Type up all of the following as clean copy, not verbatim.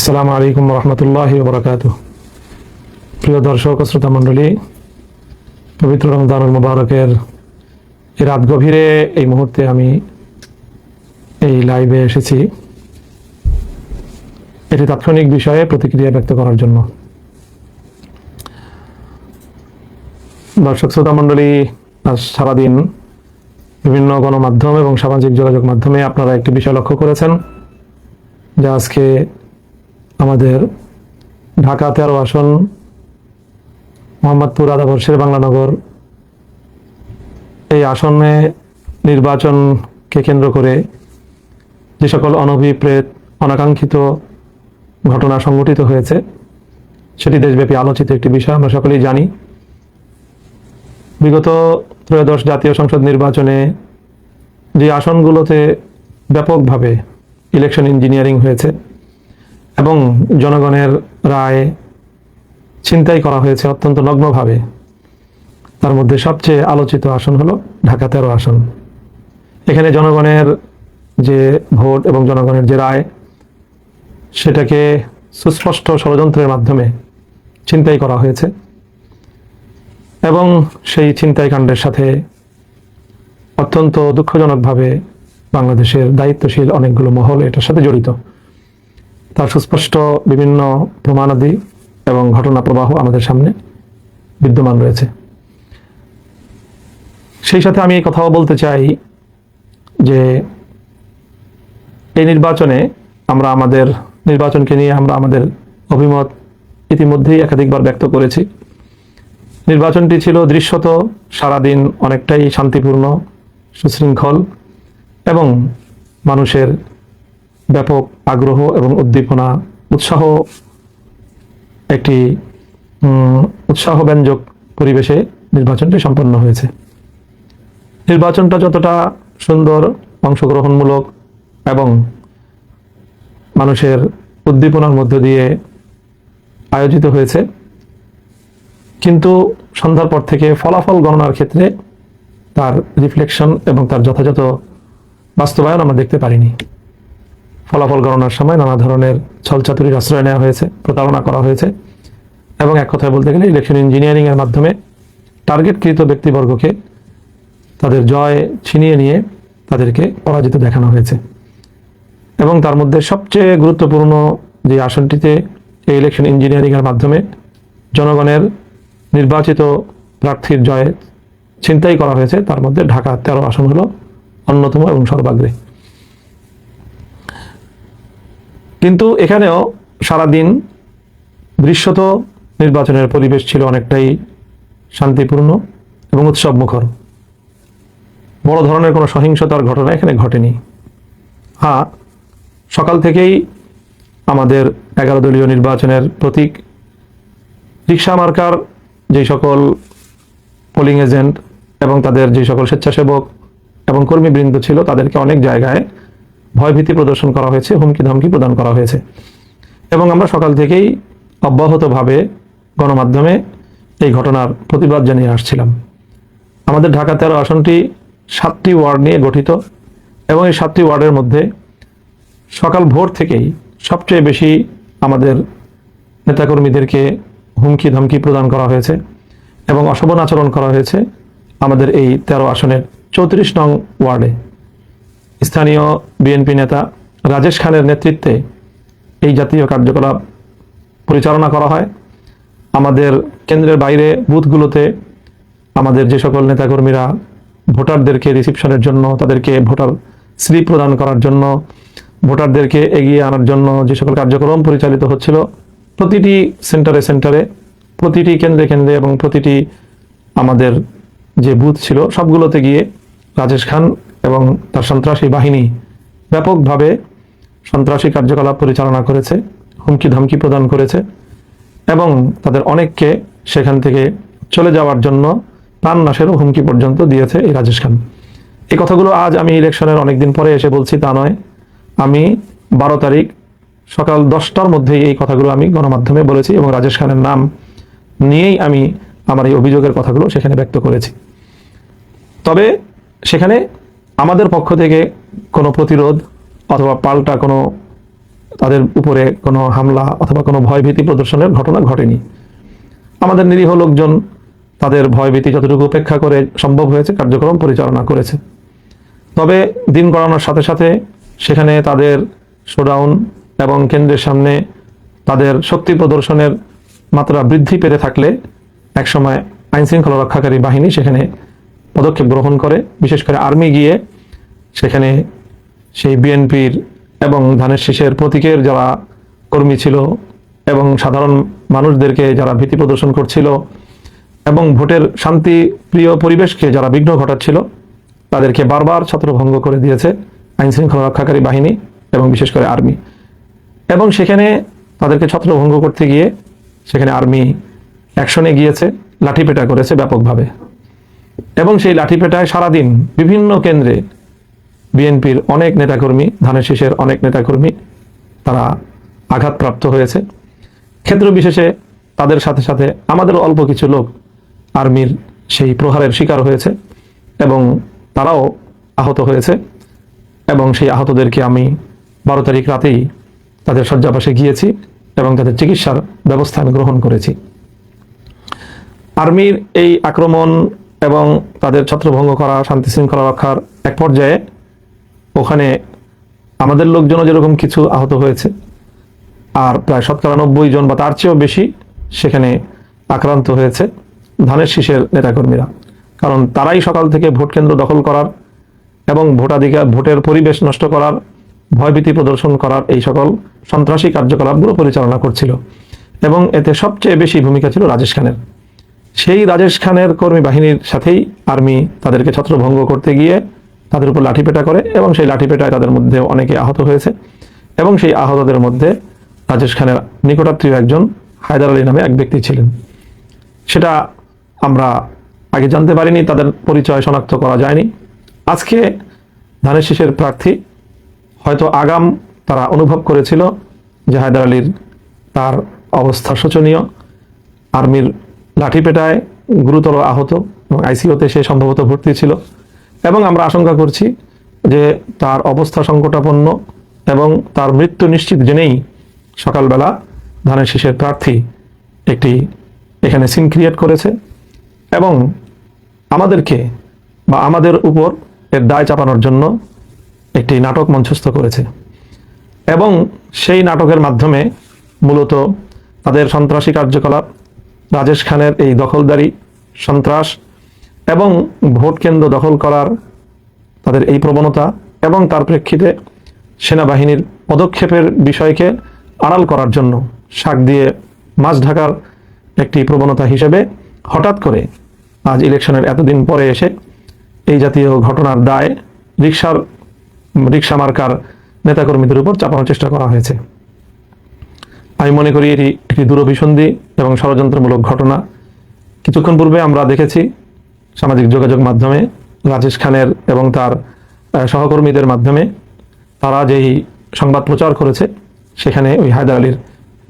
আসসালামু আলাইকুম রহমতুল্লাহি ওয়া বারাকাতুহু। প্রিয় দর্শক ও শ্রোতা মণ্ডলী, পবিত্র রমজানুল মুবারকের এই রাত গভীরে এই মুহূর্তে আমি এই লাইভে এসেছি এটি তাৎক্ষণিক বিষয়ে প্রতিক্রিয়া ব্যক্ত করার জন্য। দর্শক শ্রোতা মণ্ডলী, আজ সারাদিন বিভিন্ন গণমাধ্যম এবং সামাজিক যোগাযোগ মাধ্যমে আপনারা একটি বিষয় লক্ষ্য করেছেন, যা আজকে আমাদের ঢাকা 13 আসন মোহাম্মদপুর আদাবর্ষের বাংলানগর এই আসনে নির্বাচনকে কেন্দ্র করে যে সকল অনভিপ্রেত অনাকাঙ্ক্ষিত ঘটনা সংঘটিত হয়েছে সেটি দেশব্যাপী আলোচিত একটি বিষয়। আমরা সকলেই জানি, বিগত ত্রয়োদশ জাতীয় সংসদ নির্বাচনে যে আসনগুলোতে ব্যাপকভাবে ইলেকশন ইঞ্জিনিয়ারিং হয়েছে এবং জনগণের রায় ছিনতাই করা হয়েছে অত্যন্ত নগ্নভাবে, তার মধ্যে সবচেয়ে আলোচিত আসন হলো ঢাকা 13 আসন। এখানে জনগণের যে ভোট এবং জনগণের যে রায়, সেটাকে সুস্পষ্ট ষড়যন্ত্রের মাধ্যমে ছিনতাই করা হয়েছে এবং সেই ছিনতাই কাণ্ডের সাথে অত্যন্ত দুঃখজনকভাবে বাংলাদেশের দায়িত্বশীল অনেকগুলো মহল এটার সাথে জড়িত। তার সুস্পষ্ট বিভিন্ন প্রমাণাদি এবং ঘটনা প্রবাহ আমাদের সামনে বিদ্যমান রয়েছে। সেই সাথে আমি এই কথাও বলতে চাই যে এই নির্বাচনে আমরা আমাদের নির্বাচনকে নিয়ে আমাদের অভিমত ইতিমধ্যেই একাধিকবার ব্যক্ত করেছি। নির্বাচনটি ছিল দৃশ্যত সারাদিন অনেকটাই শান্তিপূর্ণ, সুশৃঙ্খল এবং মানুষের ব্যাপক আগ্রহ এবং উদ্দীপনা একটি উৎসাহব্যঞ্জক পরিবেশে নির্বাচনটি সম্পন্ন হয়েছে। নির্বাচনটা যতটা সুন্দর, অংশগ্রহণমূলক এবং মানুষের উদ্দীপনার মধ্য দিয়ে আয়োজিত হয়েছে, কিন্তু সন্ধ্যার পর থেকে ফলাফল গণনার ক্ষেত্রে তার রিফ্লেকশন এবং তার যথাযথ বাস্তবায়ন আমরা দেখতে পারিনি। ফলাফল গণনার সময় নানা ধরনের ছলচাতুরির আশ্রয় নেওয়া হয়েছে, প্রতারণা করা হয়েছে এবং এক কথায় বলতে গেলে ইলেকশন ইঞ্জিনিয়ারিংয়ের মাধ্যমে টার্গেটকৃত ব্যক্তিবর্গকে তাদের জয় ছিনিয়ে নিয়ে তাদেরকে পরাজিত দেখানো হয়েছে। এবং তার মধ্যে সবচেয়ে গুরুত্বপূর্ণ যে আসনটিতে এই ইলেকশন ইঞ্জিনিয়ারিংয়ের মাধ্যমে জনগণের নির্বাচিত প্রার্থীর জয় ছিনতাই করা হয়েছে, তার মধ্যে ঢাকা 13 আসন হলো অন্যতম এবং সর্বাগ্রে। কিন্তু এখানেও সারাদিন দৃশ্যত নির্বাচনের পরিবেশ ছিল অনেকটাই শান্তিপূর্ণ এবং উৎসবমুখর। বড় ধরনের কোনো সহিংসতার ঘটনা এখানে ঘটেনি। হ্যাঁ, সকাল থেকেই আমাদের 11 দলীয় নির্বাচনের প্রতীক রিকশা মার্কার যে সকল পোলিং এজেন্ট এবং তাদের যে সকল স্বেচ্ছাসেবক এবং কর্মীবৃন্দ ছিল, তাদেরকে অনেক জায়গায় ভয়ভীতি প্রদর্শন করা হয়েছে, হুমকি ধমকি প্রদান করা হয়েছে। এবং আমরা সকাল থেকেই অব্যাহতভাবে গণমাধ্যমে এই ঘটনার প্রতিবাদ জানিয়ে আসছিলাম। আমাদের ঢাকা 13 আসনটি 7টি ওয়ার্ড নিয়ে গঠিত এবং এই 7টি ওয়ার্ডের মধ্যে সকাল ভোর থেকেই সবচেয়ে বেশি আমাদের নেতাকর্মীদেরকে হুমকি ধমকি প্রদান করা হয়েছে এবং অশোভন আচরণ করা হয়েছে আমাদের এই 13 আসনের 34 নং ওয়ার্ডে। স্থানীয় বিএনপি নেতা রাজেশ খানের নেতৃত্বে এই জাতীয় কার্যকলাপ পরিচালনা করা হয়। আমাদের কেন্দ্রের বাইরে বুথগুলোতে আমাদের যে সকল নেতাকর্মীরা ভোটারদেরকে রিসিপশনের জন্য, তাদেরকে ভোটার স্লিপ প্রদান করার জন্য, ভোটারদেরকে এগিয়ে আনার জন্য যে সকল কার্যক্রম পরিচালিত হচ্ছিল, প্রতিটি সেন্টারে, প্রতিটি কেন্দ্রে এবং প্রতিটি আমাদের যে বুথ ছিল সবগুলোতে গিয়ে রাজেশ খান এবং তার সন্ত্রাসী বাহিনী ব্যাপকভাবে সন্ত্রাসী কার্যকলাপ পরিচালনা করেছে, হুমকি ধমকি প্রদান করেছে এবং তাদের অনেককে সেখান থেকে চলে যাওয়ার জন্য প্রাণনাশেরও হুমকি পর্যন্ত দিয়েছে এই রাজেশ খান। এই কথাগুলো আজ আমি ইলেকশনের অনেকদিন পরে এসে বলছি তা নয়। আমি 12 তারিখ সকাল 10টার মধ্যেই এই কথাগুলো আমি গণমাধ্যমে বলেছি এবং রাজেশ খানের নাম নিয়েই আমি আমার এই অভিযোগের কথাগুলো সেখানে ব্যক্ত করেছি। তবে সেখানে আমাদের পক্ষ থেকে কোনো প্রতিরোধ অথবা পাল্টা কোনো তাদের উপরে কোনো হামলা অথবা কোনো ভয়ভীতি প্রদর্শনের ঘটনা ঘটেনি। আমাদের নিরীহ লোকজন তাদের ভয়ভীতি যতটুকু উপেক্ষা করে সম্ভব হয়েছে কার্যক্রম পরিচালনা করেছে। তবে দিন গড়ানোর সাথে সাথে সেখানে তাদের শোডাউন এবং কেন্দ্রের সামনে তাদের শক্তি প্রদর্শনের মাত্রা বৃদ্ধি পেতে থাকলে একসময় আইনশৃঙ্খলা রক্ষাকারী বাহিনী সেখানে পদক্ষেপ গ্রহণ করে, বিশেষ করে আর্মি গিয়ে সেখানে সেই বিএনপির এবং ধানের শীষের প্রতীকের যারা কর্মী ছিল এবং সাধারণ মানুষদেরকে যারা ভীতি প্রদর্শন করছিল এবং ভোটের শান্তিপ্রিয় পরিবেশকে যারা বিঘ্ন ঘটাচ্ছিল তাদেরকে বারবার ছত্রভঙ্গ করে দিয়েছে আইনশৃঙ্খলা রক্ষাকারী বাহিনী এবং বিশেষ করে আর্মি। এবং সেখানে তাদেরকে ছত্রভঙ্গ করতে গিয়ে সেখানে আর্মি অ্যাকশনে গিয়েছে, লাঠিপেটা করেছে ব্যাপকভাবে। এবং সেই লাঠিপেটায় সারাদিন বিভিন্ন কেন্দ্রে বিএনপির অনেক নেতাকর্মী, ধানের শীষের অনেক নেতাকর্মী তারা আঘাতপ্রাপ্ত হয়েছে। ক্ষেত্র বিশেষে তাদের সাথে সাথে আমাদের অল্প কিছু লোক আর্মির সেই প্রহারের শিকার হয়েছে এবং তারাও আহত হয়েছে। এবং সেই আহতদেরকে আমি 12 তারিখ রাতেই তাদের শয্যাপাশে গিয়েছি এবং তাদের চিকিৎসার ব্যবস্থা আমি গ্রহণ করেছি। আর্মির এই আক্রমণ এবং তাদের ছত্রভঙ্গ করা, শান্তি শৃঙ্খলা রক্ষার এক পর্যায়ে ওখানে আমাদের লোকজনও যেরকম কিছু আহত হয়েছে, আর প্রায় 90 জন বা তার চেয়েও বেশি সেখানে আক্রান্ত হয়েছে ধানের শীষের নেতাকর্মীরা। কারণ তারাই সকাল থেকে ভোট কেন্দ্র দখল করার এবং ভোটের পরিবেশ নষ্ট করার, ভয়ভীতি প্রদর্শন করার এই সকল সন্ত্রাসী কার্যকলাপগুলো পরিচালনা করছিল। এবং এতে সবচেয়ে বেশি ভূমিকা ছিল রাজেশ খানের। সেই রাজেশ খানের কর্মী বাহিনীর সাথেই আর্মি তাদেরকে ছত্রভঙ্গ করতে গিয়ে তাদের উপর লাঠিপেটা করে এবং সেই লাঠিপেটায় তাদের মধ্যে অনেকে আহত হয়েছে। এবং সেই আহতদের মধ্যে রাজেশ খানের নিকটাত্মীয় একজন হায়দার আলী নামে এক ব্যক্তি ছিলেন। সেটা আমরা আগে জানতে পারিনি, তাদের পরিচয় শনাক্ত করা যায়নি। আজকে ধানের শীষের প্রার্থী হয়তো আগাম তারা অনুভব করেছিল যে হায়দার আলীর তার অবস্থা শোচনীয়, আর্মির লাঠিপেটায় গুরুতর আহত এবং আইসিইউতে সে সম্ভবত ভর্তি ছিল। এবং আমরা আশঙ্কা করছি যে তার অবস্থা সংকটাপন্ন এবং তার মৃত্যু নিশ্চিত জেনেই সকালবেলা ধানের শীষের প্রার্থী একটি এখানে সিন ক্রিয়েট করেছে এবং আমাদেরকে বা আমাদের উপর এর দায় চাপানোর জন্য একটি নাটক মঞ্চস্থ করেছে। এবং সেই নাটকের মাধ্যমে মূলত তাদের সন্ত্রাসী কার্যকলাপ, রাজেশ খানের এই দখলদারি, সন্ত্রাস এবং ভোট কেন্দ্র দখল করার তাদের এই প্রবণতা এবং তার প্রেক্ষিতে সেনাবাহিনীর পদক্ষেপের বিষয়কে আড়াল করার জন্য শাক দিয়ে মাছ ঢাকার একটি প্রবণতা হিসেবে হঠাৎ করে আজ ইলেকশনের এতদিন পরে এসে এই জাতীয় ঘটনার দায় রিক্সা মার্কার নেতাকর্মীদের উপর চাপানোর চেষ্টা করা হয়েছে। আমি মনে করি এটি একটি দূরভিসন্ধি এবং ষড়যন্ত্রমূলক ঘটনা। কিছুক্ষণ পূর্বে আমরা দেখেছি সামাজিক যোগাযোগ মাধ্যমে রাজেশ খানের এবং তার সহকর্মীদের মাধ্যমে তারা যেই সংবাদ প্রচার করেছে সেখানে ওই হায়দার আলীর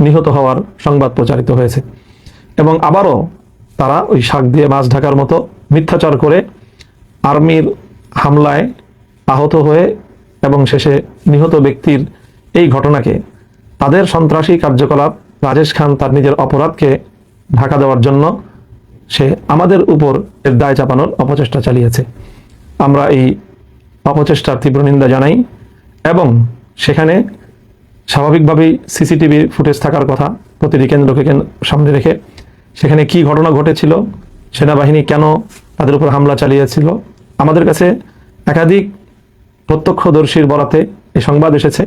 নিহত হওয়ার সংবাদ প্রচারিত হয়েছে। এবং আবারও তারা ওই শাক দিয়ে মাছ ঢাকার মতো মিথ্যাচার করে আর্মির হামলায় আহত হয়ে এবং শেষে নিহত ব্যক্তির এই ঘটনাকে তাদের সন্ত্রাসী কার্যকলাপ, রাজেশ খান তার নিজের অপরাধকে ঢাকা দেওয়ার জন্য সে আমাদের উপর এর দায় চাপানোর অপচেষ্টা চালিয়েছে। আমরা এই অপচেষ্টার তীব্র নিন্দা জানাই এবং সেখানে স্বাভাবিকভাবেই সিসিটিভি ফুটেজ থাকার কথা প্রতিটি কেন্দ্রকে সামনে রেখে সেখানে কি ঘটনা ঘটেছিল, সেনাবাহিনী কেন তাদের উপর হামলা চালিয়েছিল। আমাদের কাছে একাধিক প্রত্যক্ষদর্শীর বরাতে এই সংবাদ এসেছে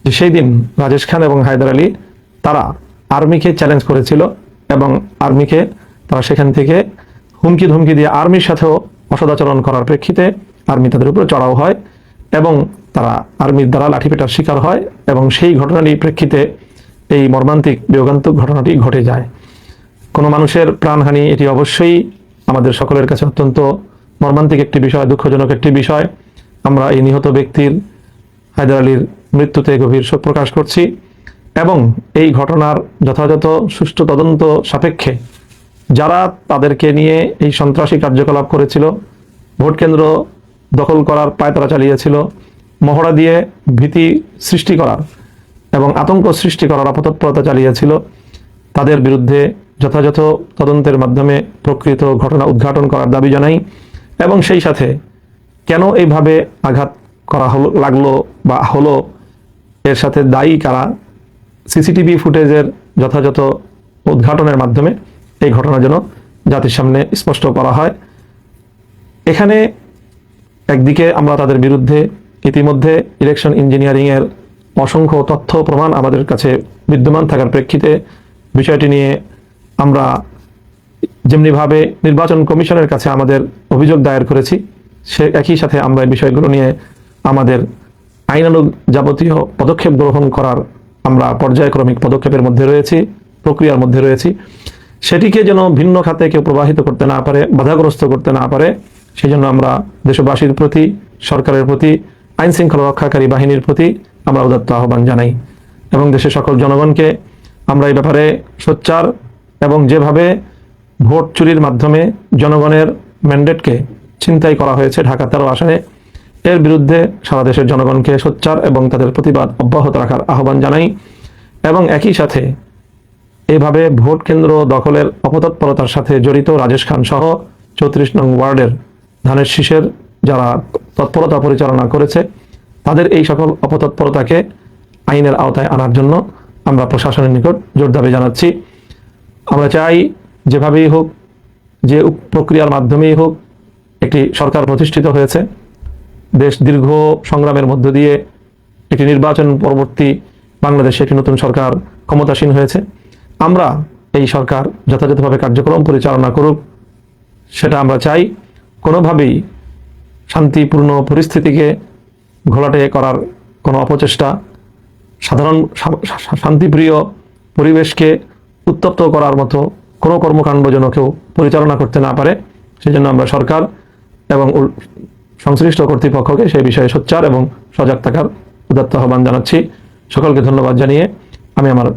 যে সেই দিন রাজেশ খান এবং হায়দার আলী তারা আর্মিকে চ্যালেঞ্জ করেছিল এবং আর্মিকে তারা সেখান থেকে হুমকি ধমকি দিয়ে আর্মির সাথেও অসদাচরণ করার প্রেক্ষিতে আর্মি তাদের উপরে চড়াও হয় এবং তারা আর্মির দ্বারা লাঠিপেটার শিকার হয় এবং সেই ঘটনাটির প্রেক্ষিতে এই মর্মান্তিক বিয়োগান্তক ঘটনাটি ঘটে যায়। কোনো মানুষের প্রাণহানি এটি অবশ্যই আমাদের সকলের কাছে অত্যন্ত মর্মান্তিক একটি বিষয়, দুঃখজনক একটি বিষয়। আমরা এই নিহত ব্যক্তির হায়দার আলীর মৃত্যুতে গভীর শোক প্রকাশ করছি এবং এই ঘটনার যথাযথ সুষ্ঠু তদন্ত সাপেক্ষে যারা তাদেরকে নিয়ে এই সন্ত্রাসী কার্যকলাপ করেছিল, ভোট কেন্দ্র দখল করার পায়তারা চালিয়েছিল, মহড়া দিয়ে ভীতি সৃষ্টি করার এবং আতঙ্ক সৃষ্টি করার অপতৎপরতা চালিয়েছিল, তাদের বিরুদ্ধে যথাযথ তদন্তের মাধ্যমে প্রকৃত ঘটনা উদ্ঘাটন করার দাবি জানাই। এবং সেই সাথে কেন এইভাবে আঘাত করা লাগলো বা হলো, এর সাথে দায়ী কারা, সিসিটিভি ফুটেজের যথাযথ উদ্ঘাটনের মাধ্যমে এই ঘটনা যেন জাতির সামনে স্পষ্ট করা হয়। এখানে একদিকে আমরা তাদের বিরুদ্ধে ইতিমধ্যে ইলেকশন ইঞ্জিনিয়ারিংয়ের অসংখ্য তথ্য প্রমাণ আমাদের কাছে বিদ্যমান থাকার প্রেক্ষিতে বিষয়টি নিয়ে আমরা যেমনিভাবে নির্বাচন কমিশনের কাছে আমাদের অভিযোগ দায়ের করেছি, সে একই সাথে আমরা এই বিষয়গুলো নিয়ে আমাদের আইনানুগ যাবতীয় পদক্ষেপ গ্রহণ করার আমরা পর্যায়ক্রমিক পদক্ষেপের মধ্যে রয়েছি, প্রক্রিয়ার মধ্যে রয়েছি। সেটিকে যেন ভিন্ন খাতে কেউ প্রবাহিত করতে না পারে, বাধাগ্রস্ত করতে না পারে, সেই জন্য আমরা দেশবাসীর প্রতি, সরকারের প্রতি, আইন শৃঙ্খলা রক্ষাকারী বাহিনীর প্রতি আমরা উদাত্ত আহ্বান জানাই। এবং দেশের সকল জনগণকে আমরা এই ব্যাপারে সোচ্চার এবং যেভাবে ভোট চুরির মাধ্যমে জনগণের ম্যান্ডেটকে ছিনতাই করা হয়েছে ঢাকা 13 আসনে, এর বিরুদ্ধে সারা দেশের জনগণকে সোচ্চার এবং তাদের প্রতিবাদ অব্যাহত রাখার আহ্বান জানাই। এবং একই সাথে এইভাবে ভোট কেন্দ্র দখলের অপতৎপরতার সাথে জড়িত রাজেশ খান সহ 34 নং ওয়ার্ডের ধানের শীষের যারা তৎপরতা পরিচালনা করেছে, তাদের এই সকল অপতৎপরতাকে আইনের আওতায় আনার জন্য আমরা প্রশাসনের নিকট জোর দাবি জানাচ্ছি। আমরা চাই যেভাবেই হোক, যে প্রক্রিয়ার মাধ্যমেই হোক, একটি সরকার প্রতিষ্ঠিত হয়েছে, দেশ দীর্ঘ সংগ্রামের মধ্য দিয়ে একটি নির্বাচন পরবর্তী বাংলাদেশে একটি নতুন সরকার ক্ষমতাসীন হয়েছে। আমরা এই সরকার যথাযথভাবে কার্যক্রম পরিচালনা করুক, সেটা আমরা চাই। কোনোভাবেই শান্তিপূর্ণ পরিস্থিতিকে ঘোলাটে করার কোনো অপচেষ্টা, সাধারণ শান্তিপ্রিয় পরিবেশকে উত্তপ্ত করার মতো কোনো কর্মকাণ্ড যেন কেউ পরিচালনা করতে না পারে, সেজন্য আমরা সরকার এবং সংশ্লিষ্ট কর্তৃপক্ষকে সেই বিষয়ে সোচ্চার এবং সজাগ থাকার উদাত্ত আহ্বান জানাচ্ছি। সকলকে ধন্যবাদ জানিয়ে আমি আমার